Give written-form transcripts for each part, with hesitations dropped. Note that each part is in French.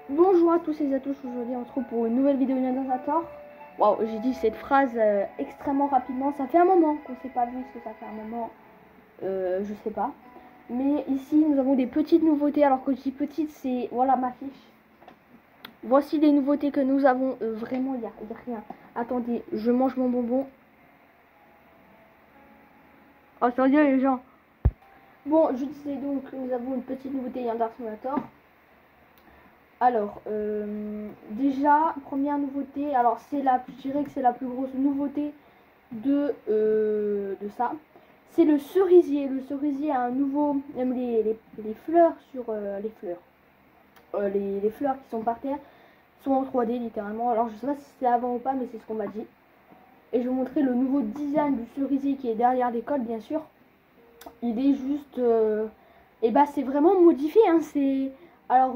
Bonjour à tous et à tous, aujourd'hui on se retrouve pour une nouvelle vidéo d'Internator. Waouh, j'ai dit cette phrase extrêmement rapidement, ça fait un moment qu'on s'est pas vu, parce que ça fait un moment, je sais pas. Mais ici nous avons des petites nouveautés, alors que je dis petites, c'est, voilà ma fiche. Voici les nouveautés que nous avons, vraiment il y a rien. Attendez, je mange mon bonbon. Oh, attendez les gens. Bon, je disais donc que nous avons une petite nouveauté d'Internator. Alors, déjà, première nouveauté, alors c'est je dirais que c'est la plus grosse nouveauté de ça. C'est le cerisier. Le cerisier a un nouveau, même les fleurs sur les fleurs qui sont par terre sont en 3D littéralement. Alors je sais pas si c'est avant ou pas, mais c'est ce qu'on m'a dit. Et je vais vous montrer le nouveau design du cerisier qui est derrière l'école, bien sûr. Il est juste, et bah c'est vraiment modifié, hein. C'est alors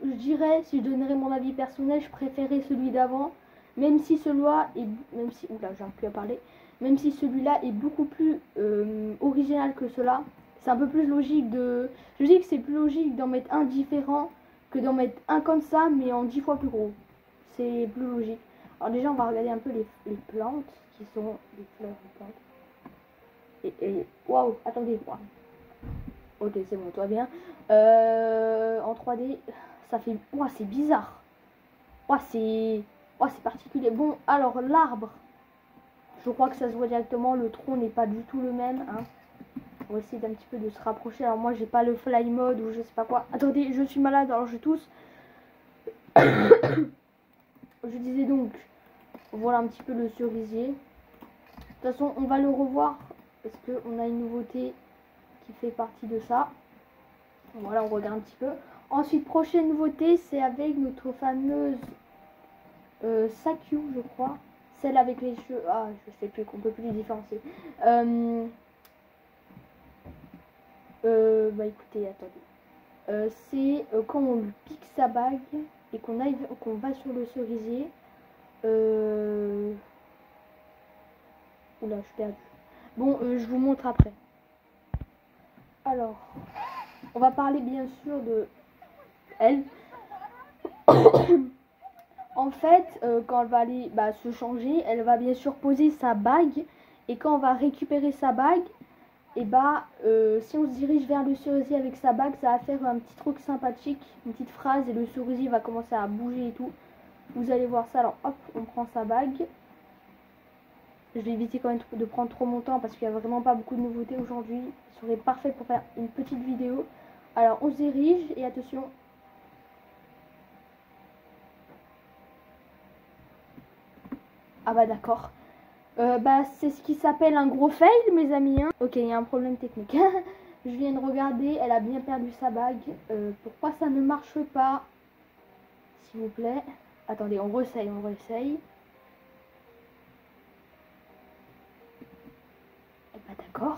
je dirais, si je donnerais mon avis personnel, je préférais celui d'avant, même si celui-là est, même si, oula, j'ai plus à parler, même si celui-là est beaucoup plus original que cela. C'est un peu plus logique de, je dis que c'est plus logique d'en mettre un différent que d'en mettre un comme ça, mais en 10 fois plus gros. C'est plus logique. Alors déjà, on va regarder un peu les plantes qui sont les fleurs de plantes. Et waouh, attendez, wow. Ok, c'est bon, tout va bien. En 3D, ça fait, ouah, c'est bizarre. Ouah, c'est particulier. Bon, alors l'arbre, je crois que ça se voit directement. Le tronc n'est pas du tout le même, hein. On va essayer d'un petit peu de se rapprocher. Alors moi, j'ai pas le fly mode ou je sais pas quoi. Attendez, je suis malade, alors je tousse. Je disais donc, voilà un petit peu le cerisier. De toute façon, on va le revoir parce qu'on a une nouveauté qui fait partie de ça. Voilà, on regarde un petit peu. Ensuite, prochaine nouveauté, c'est avec notre fameuse Sakyu, je crois. Celle avec les cheveux. Ah, je sais plus, qu'on peut plus les différencier. Bah écoutez, attendez. C'est quand on lui pique sa bague et qu'on va sur le cerisier. Oula, je suis perdue. Bon, je vous montre après. Alors, on va parler bien sûr de elle. En fait, quand elle va aller se changer, elle va bien sûr poser sa bague. Et quand on va récupérer sa bague, et si on se dirige vers le cerisier avec sa bague, ça va faire un petit truc sympathique, une petite phrase, et le cerisier va commencer à bouger et tout. Vous allez voir ça. Alors hop, on prend sa bague. Je vais éviter quand même de prendre trop mon temps parce qu'il n'y a vraiment pas beaucoup de nouveautés aujourd'hui. Ce serait parfait pour faire une petite vidéo. Alors on se dirige et attention. Ah bah d'accord. C'est ce qui s'appelle un gros fail, mes amis, hein. Ok, il y a un problème technique. Je viens de regarder, elle a bien perdu sa bague. Pourquoi ça ne marche pas? S'il vous plaît. Attendez, on réessaye. Et bah d'accord.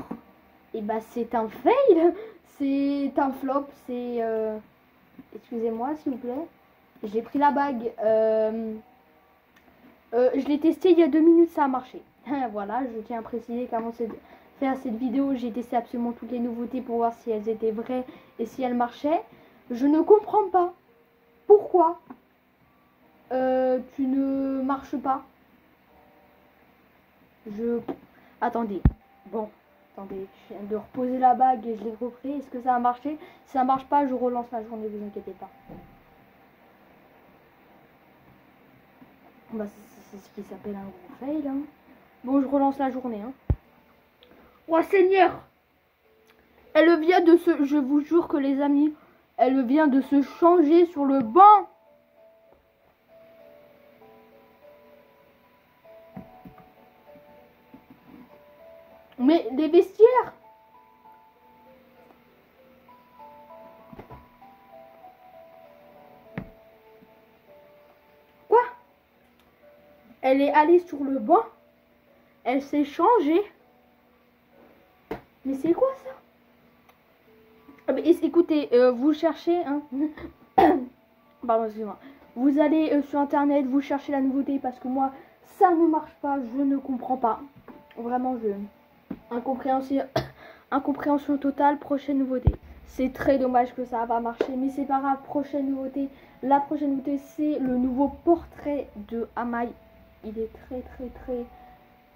Et bah c'est un fail. C'est un flop. C'est... Excusez-moi, s'il vous plaît. J'ai pris la bague. Je l'ai testé il y a 2 minutes, ça a marché. Voilà, je tiens à préciser qu'avant de faire cette vidéo, j'ai testé absolument toutes les nouveautés pour voir si elles étaient vraies et si elles marchaient. Je ne comprends pas pourquoi tu ne marches pas. Attendez. Bon, attendez, je viens de reposer la bague et je l'ai repris. Est-ce que ça a marché? Si ça marche pas, je relance la journée, vous inquiétez pas. Bah, c'est ce qui s'appelle un gros fail, hein. Bon, je relance la journée, hein. Oh Seigneur! Elle vient de se... Je vous jure que les amis, elle vient de se changer sur le banc. Mais des vestiaires. Quoi? Elle est allée sur le banc. Elle s'est changée. Mais c'est quoi ça? Écoutez, vous cherchez, hein. Pardon, excusez-moi. Vous allez sur internet, vous cherchez la nouveauté parce que moi, ça ne marche pas, je ne comprends pas. Vraiment, incompréhension totale, prochaine nouveauté. C'est très dommage que ça va pas marcher, mais c'est pas grave. Prochaine nouveauté. La prochaine nouveauté, c'est le nouveau portrait de Amai. Il est très...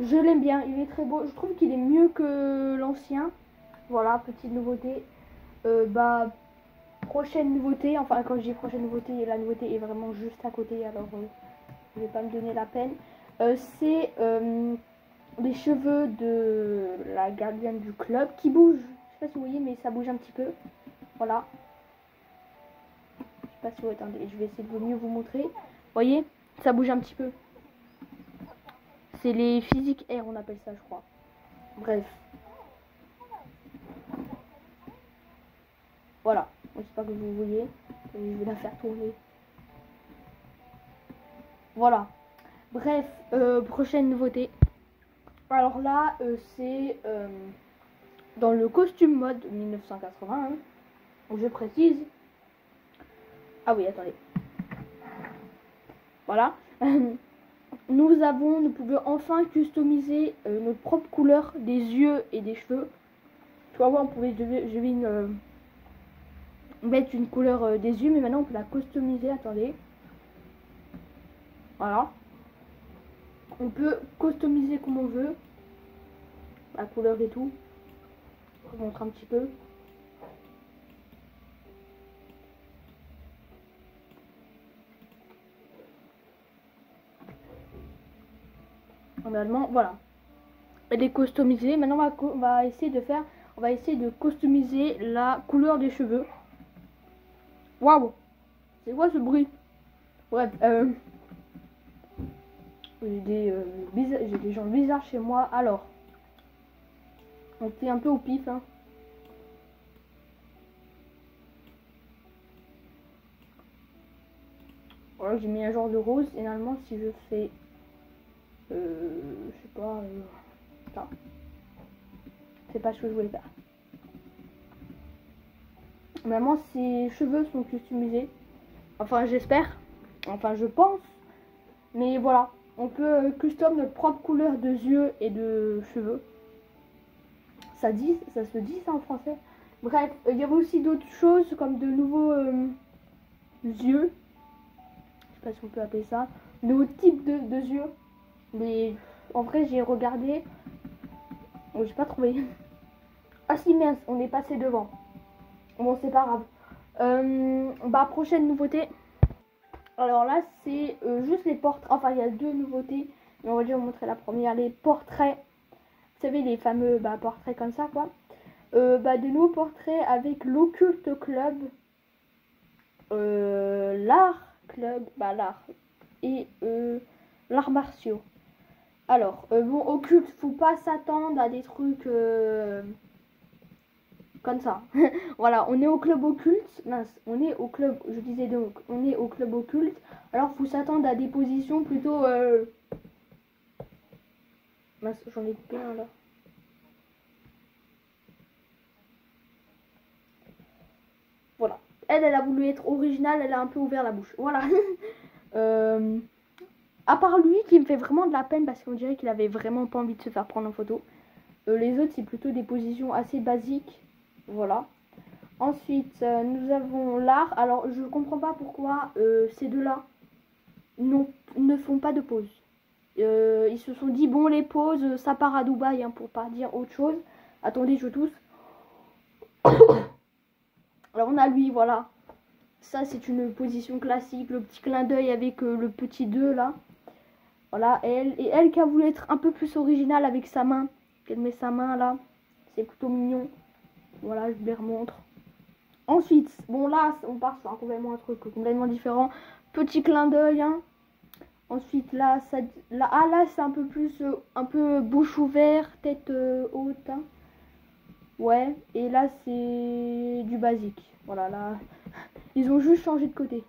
Je l'aime bien, il est très beau. Je trouve qu'il est mieux que l'ancien. Voilà, petite nouveauté. Prochaine nouveauté. Enfin, quand je dis prochaine nouveauté, la nouveauté est vraiment juste à côté. Alors, je vais pas me donner la peine. C'est les cheveux de la gardienne du club qui bougent. Je sais pas si vous voyez, mais ça bouge un petit peu. Voilà. Je sais pas si vous attendez. Je vais essayer de mieux vous montrer. Vous voyez, ça bouge un petit peu. C'est les physiques air, on appelle ça, je crois. Bref. Voilà. J'espère que vous voyez. Je vais la faire tourner. Voilà. Bref, prochaine nouveauté. Alors là, c'est dans le costume mode 1980. Je précise. Ah oui, attendez. Voilà. Nous pouvons enfin customiser notre propre couleur des yeux et des cheveux. Tu vois, je vais mettre une couleur des yeux, mais maintenant on peut la customiser. Attendez. Voilà. On peut customiser comme on veut. La couleur et tout. Je vous montre un petit peu. Normalement, voilà. Elle est customisée. Maintenant, on va essayer de customiser la couleur des cheveux. Waouh! C'est quoi ce bruit? Bref, j'ai des gens bizarres chez moi. Alors, on fait un peu au pif, hein. Voilà, j'ai mis un genre de rose. Et normalement, si je fais, je sais pas, ça, c'est pas ce que je voulais faire. Normalement, ses cheveux sont customisés. Enfin, j'espère. Enfin, je pense. Mais voilà, on peut custom notre propre couleur de yeux et de cheveux. Ça se dit ça en français. Bref, il y avait aussi d'autres choses comme de nouveaux yeux. Je sais pas si on peut appeler ça. De nouveaux types de yeux. Mais en vrai, j'ai regardé. Oh, j'ai pas trouvé. Ah si, mince, on est passé devant. Bon, c'est pas grave. Prochaine nouveauté. Alors là, c'est juste les portraits. Enfin, il y a deux nouveautés. Mais on va déjà vous montrer la première. Les portraits. Vous savez, les fameux portraits comme ça, quoi. De nouveaux portraits avec l'Occulte Club. L'Art Club. L'Art. Et l'Art Martiaux. Alors, bon, Occulte, faut pas s'attendre à des trucs comme ça. Voilà, on est au club occulte. Mince, on est au club, je disais donc, on est au club occulte. Alors, faut s'attendre à des positions plutôt... Mince, j'en ai coupé un là. Voilà. Elle a voulu être originale, elle a un peu ouvert la bouche. Voilà. À part lui qui me fait vraiment de la peine parce qu'on dirait qu'il avait vraiment pas envie de se faire prendre en photo. Les autres, c'est plutôt des positions assez basiques. Voilà. Ensuite, nous avons l'art. Alors, je ne comprends pas pourquoi ces deux-là ne font pas de pause. Ils se sont dit, bon, les pauses, ça part à Dubaï, hein, pour pas dire autre chose. Attendez, je tousse. Alors, on a lui, voilà. Ça, c'est une position classique. Le petit clin d'œil avec le petit 2, là. Voilà, et elle qui a voulu être un peu plus originale avec sa main. Qu'elle met sa main, là. C'est plutôt mignon. Voilà, je vous les remontre. Ensuite, bon là, on part sur un truc complètement différent. Petit clin d'œil, hein. Ensuite, là, là c'est un peu plus, un peu bouche ouverte, tête haute, hein. Ouais, et là, c'est du basique. Voilà, là, ils ont juste changé de côté.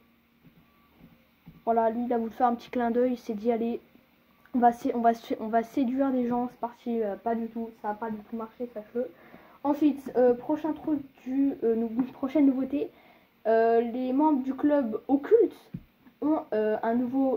Voilà, lui, il a voulu faire un petit clin d'œil, il s'est dit, allez, on va séduire des gens, c'est parti. Pas du tout, ça n'a pas du tout marché, sache-le. Ensuite, prochain truc prochaine nouveauté, les membres du club occulte ont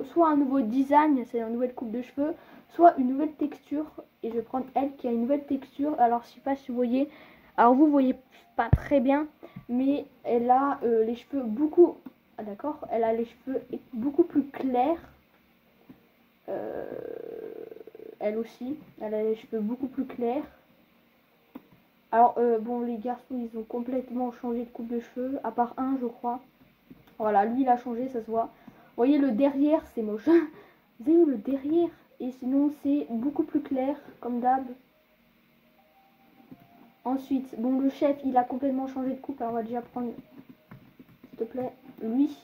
soit un nouveau design, c'est une nouvelle coupe de cheveux, soit une nouvelle texture. Et je vais prendre elle qui a une nouvelle texture. Alors je sais pas si vous voyez, Alors vous voyez pas très bien, mais elle a les cheveux beaucoup... Ah d'accord, elle a les cheveux beaucoup plus clairs. Elle aussi, elle a les cheveux beaucoup plus clairs. Alors bon, les garçons, ils ont complètement changé de coupe de cheveux, à part un, je crois. Voilà, lui, il a changé, ça se voit. Vous voyez, le derrière, c'est moche. Vous avez où le derrière? Et sinon, c'est beaucoup plus clair, comme d'hab. Ensuite, bon, le chef, il a complètement changé de coupe. Alors, on va déjà prendre, s'il te plaît, lui.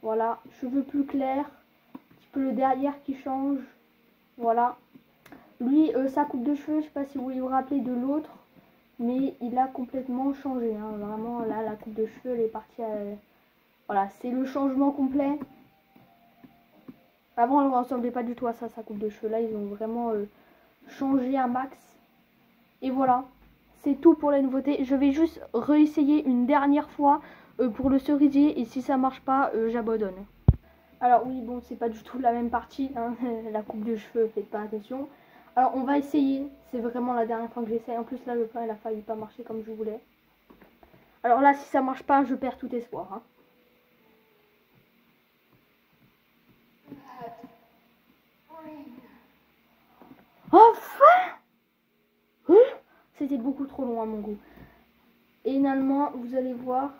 Voilà, cheveux plus clairs. Un petit peu le derrière qui change. Voilà. Lui, sa coupe de cheveux, je sais pas si vous voulez vous rappeler de l'autre. Mais il a complètement changé. Hein. Vraiment, là, la coupe de cheveux, elle est partie à... Voilà, c'est le changement complet. Avant, elle ne ressemblait pas du tout à ça, sa coupe de cheveux. Là, ils ont vraiment changé un max. Et voilà, c'est tout pour la nouveauté. Je vais juste réessayer une dernière fois pour le cerisier. Et si ça marche pas, j'abandonne. Alors oui, bon, c'est pas du tout la même partie. Hein. La coupe de cheveux, faites pas attention. Alors, on va essayer. C'est vraiment la dernière fois que j'essaye. En plus, là, le plan, il a failli pas marcher comme je voulais. Alors là, si ça marche pas, je perds tout espoir. Hein. Enfin! C'était beaucoup trop long à mon goût. Et finalement, vous allez voir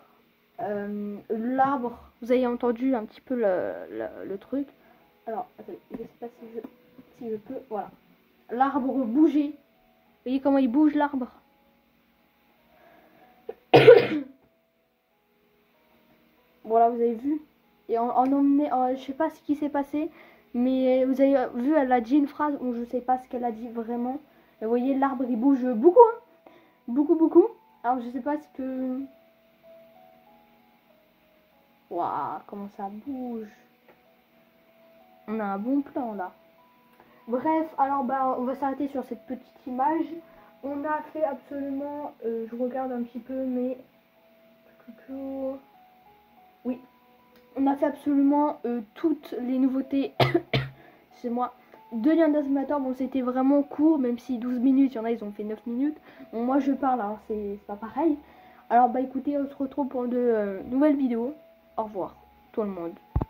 l'arbre. Vous avez entendu un petit peu le truc. Alors, attendez, je sais pas si je peux. Voilà. L'arbre bougeait. Vous voyez comment il bouge l'arbre? Voilà, vous avez vu. Et en emmené, je sais pas ce qui s'est passé, mais vous avez vu, elle a dit une phrase où je sais pas ce qu'elle a dit vraiment. Et vous voyez, l'arbre il bouge beaucoup, hein. Beaucoup, beaucoup. Alors je sais pas ce que... Waouh, comment ça bouge. On a un bon plan là. Bref, alors bah on va s'arrêter sur cette petite image. On a fait absolument... je regarde un petit peu, mais... Oui. On a fait absolument toutes les nouveautés. C'est moi. De Lion Simulator, bon c'était vraiment court, même si 12 minutes, il y en a ils ont fait 9 minutes. Bon, moi je parle, alors c'est pas pareil. Alors bah écoutez, on se retrouve pour de nouvelles vidéos. Au revoir tout le monde.